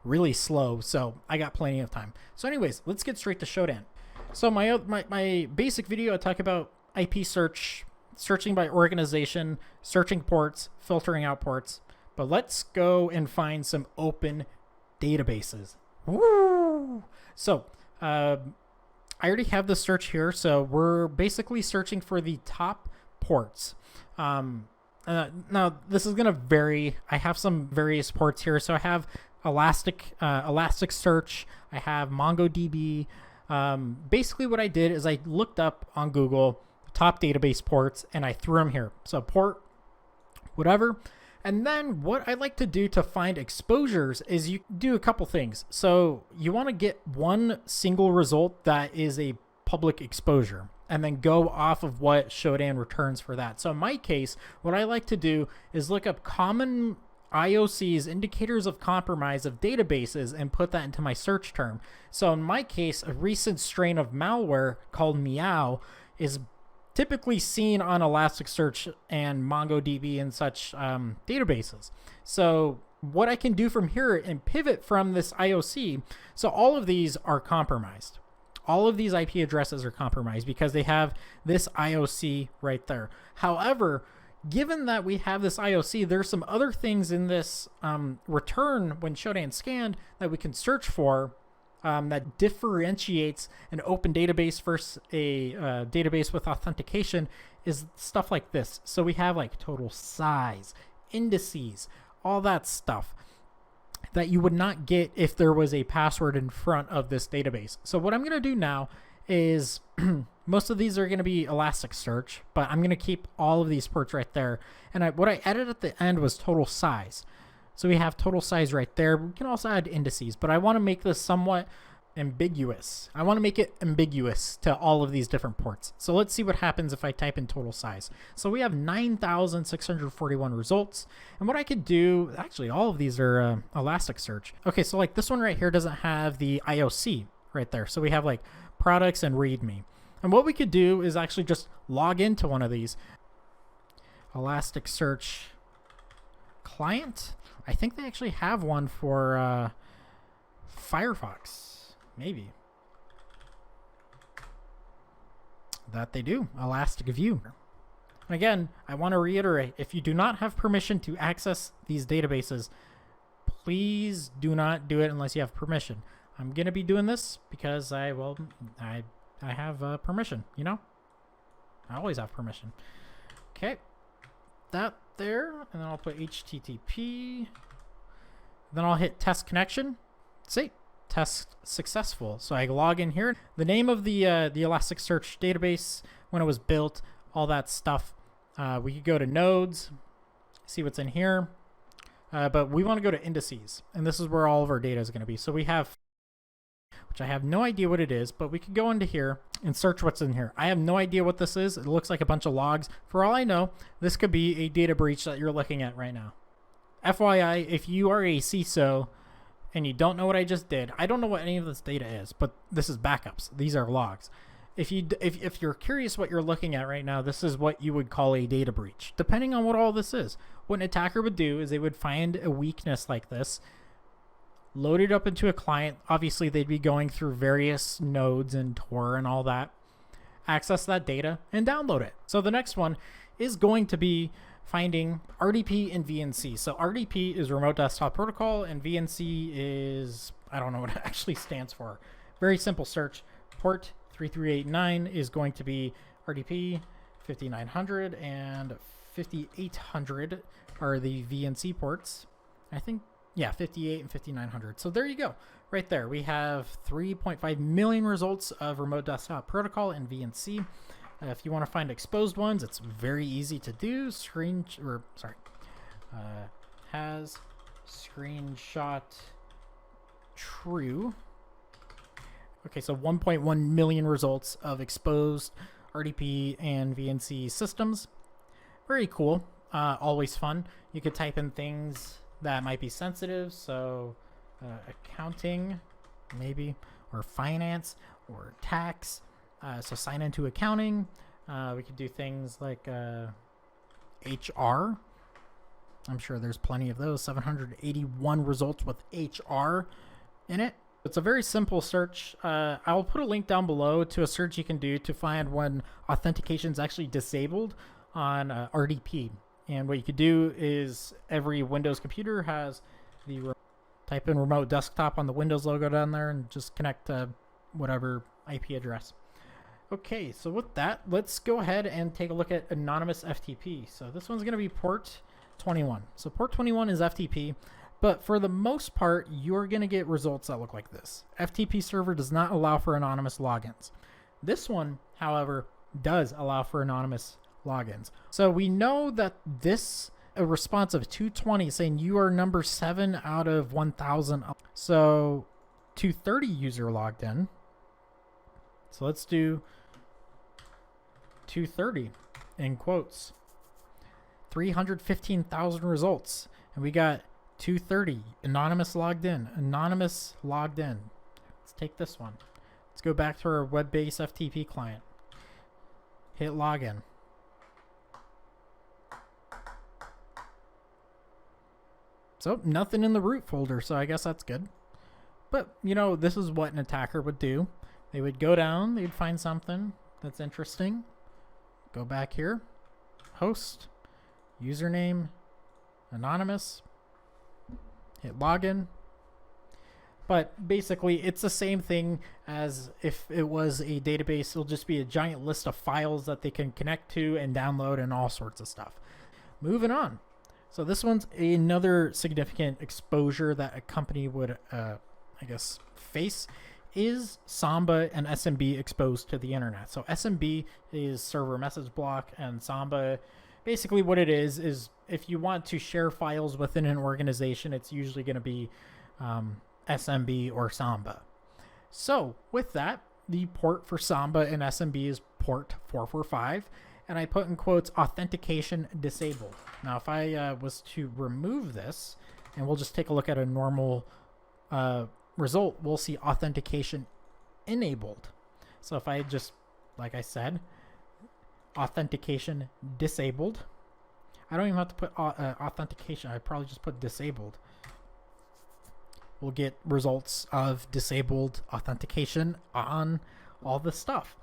really slow, so I got plenty of time. So anyways, let's get straight to Shodan. So my basic video, I talk about IP search, searching by organization, searching ports, filtering out ports. But let's go and find some open databases. Woo! So I already have the search here. So we're basically searching for the top ports. Now this is going to vary. I have some various ports here. So I have Elasticsearch. I have MongoDB. Basically what I did is I looked up on Google top database ports and I threw them here. So port, whatever. And then what I like to do to find exposures is you do a couple things. So you want to get one single result that is a public exposure and then go off of what Shodan returns for that. So in my case, what I like to do is look up common IOCs, indicators of compromise of databases, and put that into my search term. So in my case, a recent strain of malware called Meow is typically seen on Elasticsearch and MongoDB and such databases. So what I can do from here and pivot from this IOC, so all of these are compromised. All of these IP addresses are compromised because they have this IOC right there. However, given that we have this IOC, there's some other things in this return when Shodan scanned that we can search for that differentiates an open database versus a database with authentication is stuff like this. So we have like total size, indices, all that stuff that you would not get if there was a password in front of this database. So what I'm going to do now is most of these are going to be Elasticsearch, but I'm going to keep all of these ports right there. And what I added at the end was total size. So we have total size right there. We can also add indices, but I want to make this somewhat ambiguous. I want to make it ambiguous to all of these different ports. So let's see what happens if I type in total size. So we have 9,641 results. And what I could do, actually all of these are Elasticsearch. Okay, so like this one right here doesn't have the IOC right there. So we have like products and README. And what we could do is actually just log into one of these. Elasticsearch client. I think they actually have one for Firefox. Maybe. That they do. Elastic View. Again, I want to reiterate, if you do not have permission to access these databases, please do not do it unless you have permission. I'm going to be doing this because I have permission, you know? I always have permission. Okay. That there, and then I'll put HTTP. Then I'll hit test connection. See, test successful. So I log in here. The name of the Elasticsearch database, when it was built, all that stuff. We could go to nodes, see what's in here. But we want to go to indices, and this is where all of our data is going to be. So we have, which I have no idea what it is, but we could go into here and search what's in here. I have no idea what this is. It looks like a bunch of logs. For all I know, this could be a data breach that you're looking at right now. FYI, if you are a CISO and you don't know what I just did, I don't know what any of this data is, but this is backups. These are logs. If you're curious what you're looking at right now, this is what you would call a data breach, depending on what all this is. What an attacker would do is they would find a weakness like this, load it up into a client. Obviously, they'd be going through various nodes and Tor and all that, access that data, and download it. So the next one is going to be finding RDP and VNC. So RDP is Remote Desktop Protocol, and VNC is, I don't know what it actually stands for. Very simple search. Port 3389 is going to be RDP, 5900 and 5800 are the VNC ports. I think, yeah, 58 and 5900. So there you go. Right there. We have 3.5 million results of Remote Desktop Protocol and VNC. If you want to find exposed ones, it's very easy to do. Has screenshot true. Okay, so 1.1 million results of exposed RDP and VNC systems. Very cool. Always fun. You could type in things that might be sensitive. So accounting, maybe, or finance, or tax. So sign into accounting. We could do things like HR. I'm sure there's plenty of those. 781 results with HR in it. It's a very simple search. I'll put a link down below to a search you can do to find when authentication is actually disabled on RDP. And what you could do is every Windows computer has the type in remote desktop on the Windows logo down there and just connect to whatever IP address. Okay, so with that, let's go ahead and take a look at anonymous FTP. So this one's going to be port 21. So port 21 is FTP. But for the most part, you're going to get results that look like this. FTP server does not allow for anonymous logins. This one, however, does allow for anonymous logins. So we know that this a response of 220 saying you are number 7 out of 1,000. So 230 user logged in. So let's do 230 in quotes. 315,000 results. And we got 230 anonymous logged in. Anonymous logged in. Let's take this one. Let's go back to our web-based FTP client. Hit login. So nothing in the root folder, so I guess that's good. But you know, this is what an attacker would do. They would go down, they'd find something that's interesting. Go back here. Host. Username. Anonymous. Hit login. But basically, it's the same thing as if it was a database. It'll just be a giant list of files that they can connect to and download and all sorts of stuff. Moving on. So this one's another significant exposure that a company would, I guess, face is Samba and SMB exposed to the internet. So SMB is server message block, and Samba, basically what it is if you want to share files within an organization, it's usually going to be SMB or Samba. So with that, the port for Samba and SMB is port 445, and I put in quotes authentication disabled. Now if I was to remove this, and we'll just take a look at a normal result, we'll see authentication enabled. So if I just, like I said, authentication disabled, I don't even have to put authentication, I probably just put disabled. We'll get results of disabled authentication on all this stuff.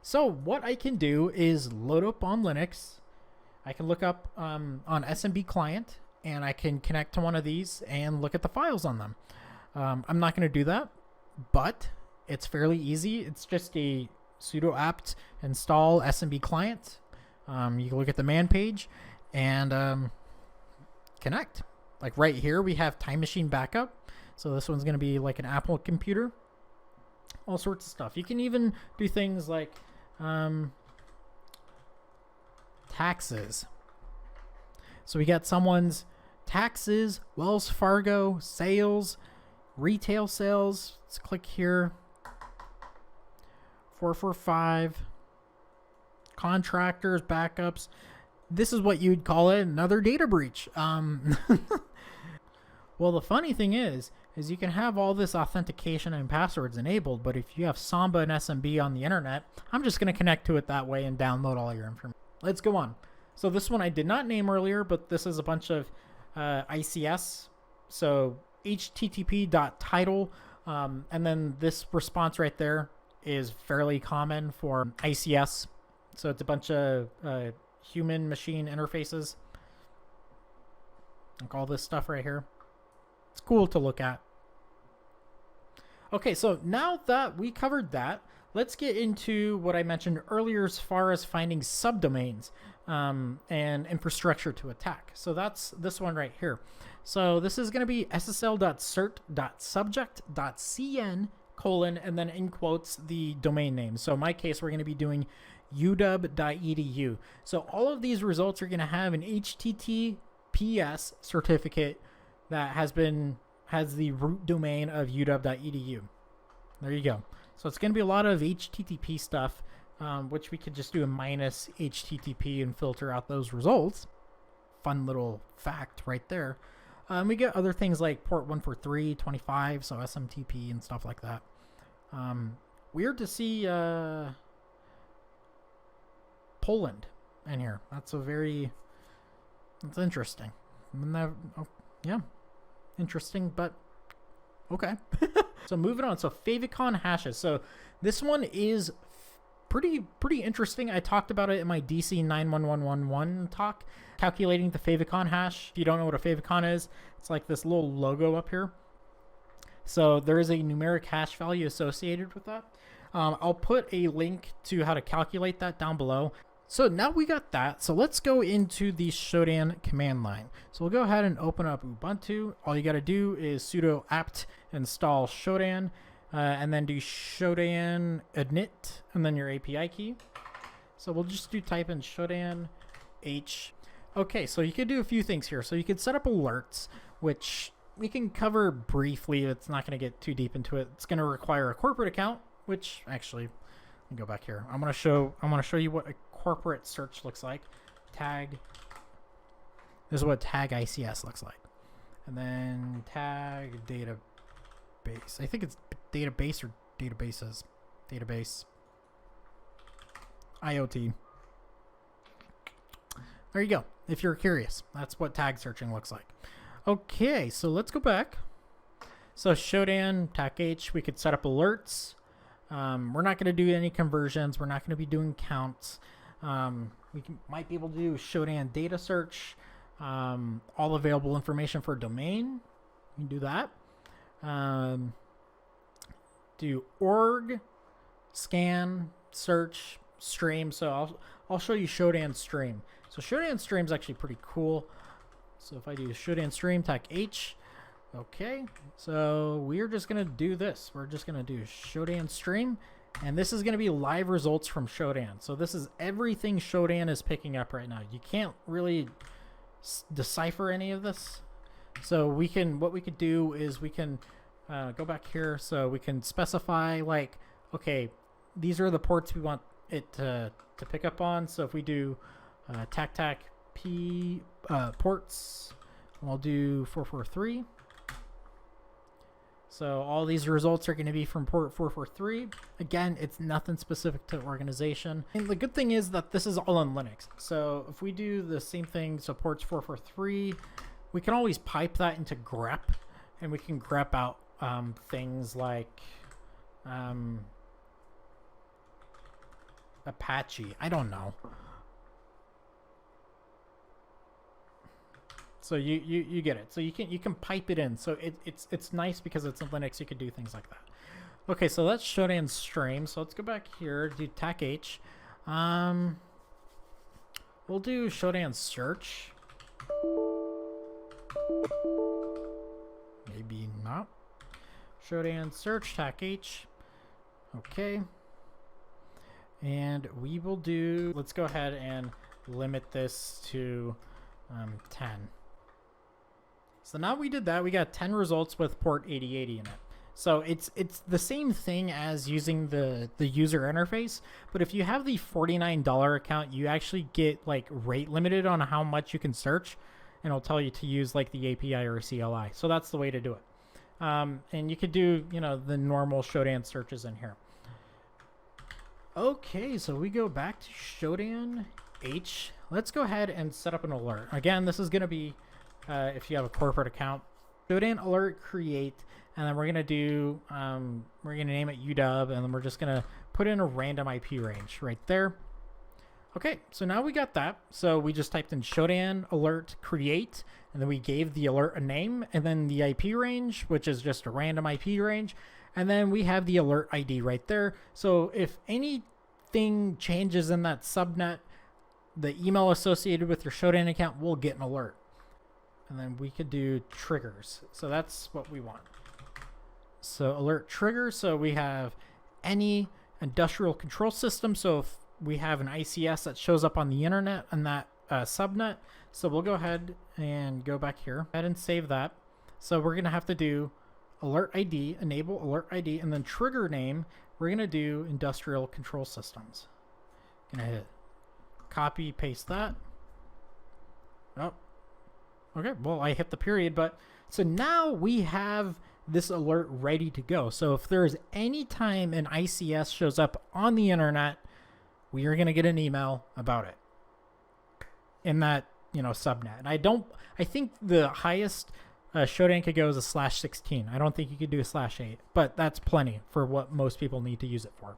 So what I can do is load up on Linux. I can look up on SMB client, and I can connect to one of these and look at the files on them. I'm not going to do that, but it's fairly easy. It's just a sudo apt install SMB client. You can look at the man page and connect. Like right here, we have Time Machine Backup. So this one's going to be like an Apple computer. All sorts of stuff. You can even do things like taxes. So we got someone's taxes, Wells Fargo, sales, retail sales. Let's click here. 445. Contractors, backups. This is what you'd call it, another data breach. Well, the funny thing is you can have all this authentication and passwords enabled, but if you have Samba and SMB on the internet, I'm just going to connect to it that way and download all your information. Let's go on. So this one I did not name earlier, but this is a bunch of ICS. So http.title, and then this response right there is fairly common for ICS. So it's a bunch of human-machine interfaces. Like all this stuff right here. It's cool to look at. Okay, so now that we covered that, let's get into what I mentioned earlier as far as finding subdomains and infrastructure to attack. So that's this one right here. So this is going to be ssl.cert.subject.cn : and then in quotes the domain name. So in my case, we're going to be doing uw.edu. So all of these results are going to have an HTTPS certificate that has the root domain of uw.edu. There you go. So it's going to be a lot of HTTP stuff, which we could just do a minus HTTP and filter out those results. Fun little fact right there. We get other things like port 143, 25, so SMTP and stuff like that. Weird to see Poland in here. That's interesting. Oh, yeah, interesting, but okay. So moving on. So Favicon hashes. So this one is pretty interesting. I talked about it in my DC 91111 talk, calculating the Favicon hash. If you don't know what a Favicon is, it's like this little logo up here. So there is a numeric hash value associated with that. I'll put a link to how to calculate that down below. So now we got that. So let's go into the Shodan command line. So we'll go ahead and open up Ubuntu. All you got to do is sudo apt install Shodan, and then do Shodan init, and then your API key. So we'll just type in Shodan H. Okay, so you could do a few things here. So you could set up alerts, which we can cover briefly. It's not going to get too deep into it. It's going to require a corporate account, which actually, let me go back here. I'm going to show you what a corporate search looks like. Tag. This is what tag ICS looks like. And then tag database. I think it's database or databases. Database. IoT. There you go. If you're curious, that's what tag searching looks like. Okay, so let's go back. So Shodan tag H, we could set up alerts. We're not going to do any conversions. We're not going to be doing counts. Might be able to do Shodan data search, all available information for a domain. You can do that. Do org, scan, search, stream. So I'll show you Shodan stream. So Shodan stream is actually pretty cool. So if I do Shodan stream tag H, okay. So we're just gonna do this. We're just gonna do Shodan stream. And this is going to be live results from Shodan. So this is everything Shodan is picking up right now. You can't really decipher any of this. So what we could do is we can go back here. So we can specify like, okay, these are the ports we want it to pick up on. So if we do tac P ports, we'll do 443. So all these results are going to be from port 443. Again, it's nothing specific to organization. And the good thing is that this is all on Linux. So if we do the same thing, so ports 443, we can always pipe that into grep, and we can grep out things like Apache. I don't know. So you get it. So you can pipe it in. So it's nice because it's in Linux. You can do things like that. Okay, so that's Shodan stream. So let's go back here. Do tag H. We'll do Shodan search. Maybe not. Shodan search tag H. Okay. And we will do. Let's go ahead and limit this to 10. So now we did that. We got 10 results with port 8080 in it. So it's the same thing as using the user interface, but if you have the $49 account, you actually get like rate limited on how much you can search, and it'll tell you to use like the API or CLI. So that's the way to do it. And you could do, the normal Shodan searches in here. Okay, so we go back to Shodan H. Let's go ahead and set up an alert. Again, this is going to be if you have a corporate account. Shodan alert create, and then we're going to do, we're going to name it UW, and then we're just going to put in a random IP range right there. Okay, so now we got that. So we just typed in Shodan alert create, and then we gave the alert a name, and then the IP range, which is just a random IP range. And then we have the alert ID right there. So if anything changes in that subnet, the email associated with your Shodan account will get an alert. And then we could do triggers. So that's what we want. So alert trigger. So we have any industrial control system. So if we have an ICS that shows up on the internet and that subnet. So we'll go ahead and go back here. Go ahead and save that. So we're going to have to do alert ID, enable alert ID, and then trigger name. We're going to do industrial control systems. Going to hit copy, paste that. Oh, okay. Well, I hit the period, but so now we have this alert ready to go. So if there is any time an ICS shows up on the internet, we are going to get an email about it in that subnet. And I think the highest Shodan could go is a /16. I don't think you could do a /8, but that's plenty for what most people need to use it for.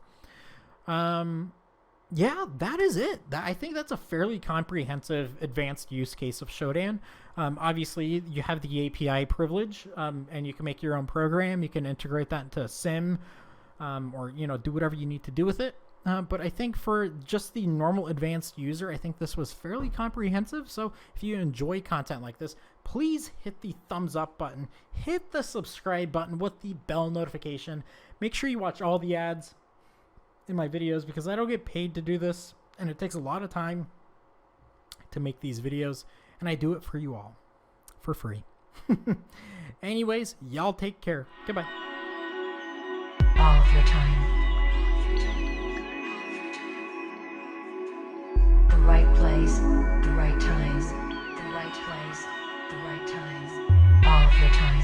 Yeah, that is it. I think that's a fairly comprehensive advanced use case of Shodan. Obviously, you have the API privilege, and you can make your own program. You can integrate that into a SIM, or do whatever you need to do with it. But I think for just the normal advanced user, I think this was fairly comprehensive. So if you enjoy content like this, please hit the thumbs up button, hit the subscribe button with the bell notification. Make sure you watch all the ads in my videos because I don't get paid to do this, and it takes a lot of time to make these videos, and I do it for you all for free. Anyways, y'all take care. Goodbye. All of your time. The right place, the right times. The right place, the right times. All of your time.